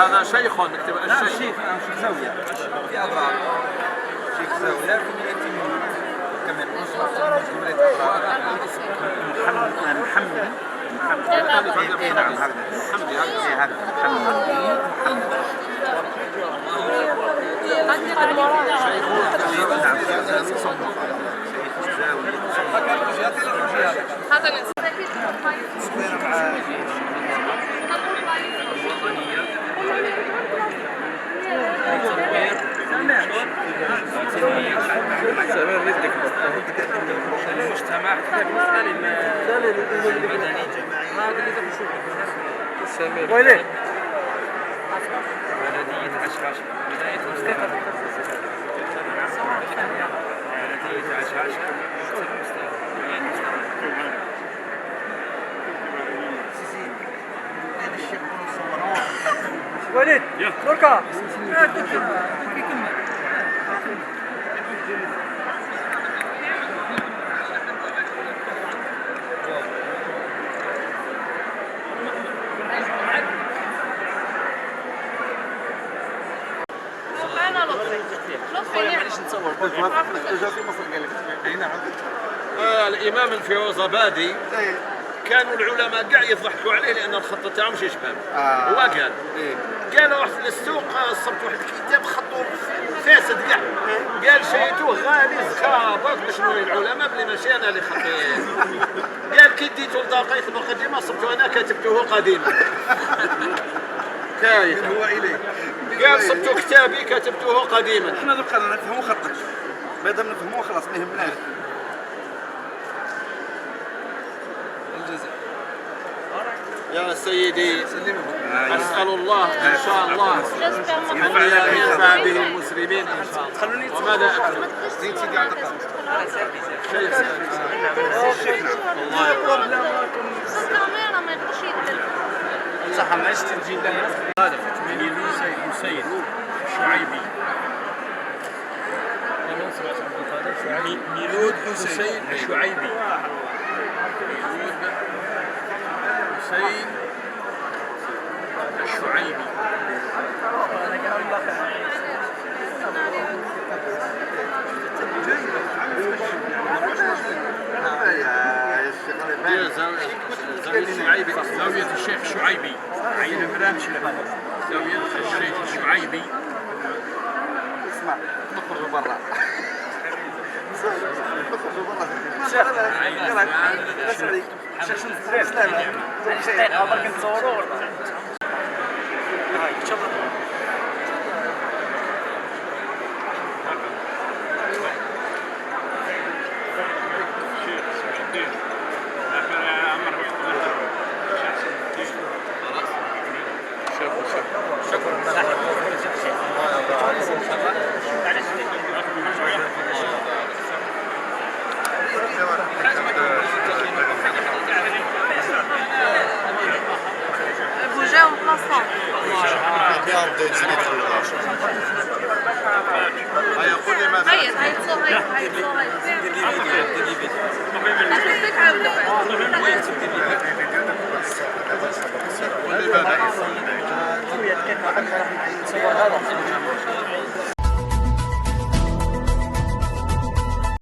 هذا شيخ نكتب لا الشيخ. شيخ زاوية في أضرار شيخ زاوية في كمان أسرة جملة أضرار محمد نعم هذا محمد هذا المجتمع بالنسبة للمدني هذا اللي تقصد ويلي بلدية عشاش بداية مستقر بلدية عشاش وليد لوكا الإمام الفيروزابادي كانوا العلماء كاع يضحكوا عليه لأن الخط تاعو مش يشبه. هو قال واحد في السوق صبت واحد الكتاب خطو فاسد كاع. قال شريتوه غالي زخابط باش نوري العلماء بلي ماشي أنا اللي خطيت. قال كي ديتو لدقيت المقدمة صبتو أنا كتبته قديما. كاين هو إليه. قال صبتو كتابي كتبته قديما. احنا دوكا نفهموا خطك ما دام نفهموه خلاص ما يهمناش. يا سيدي أسأل الله إن شاء الله أن ينفع به المسلمين إن شاء الله. وماذا أكتب؟ سيدي عندك شيخ الله يقول صح ما تجي لنا هذا حسين شعيبي ميلود حسين الشعيبي حسين الشعيبي زاوية الشيخ الشعيبي عين برامج زاوية الشيخ الشعيبي. اسمع نخرج برا هيا صور هيا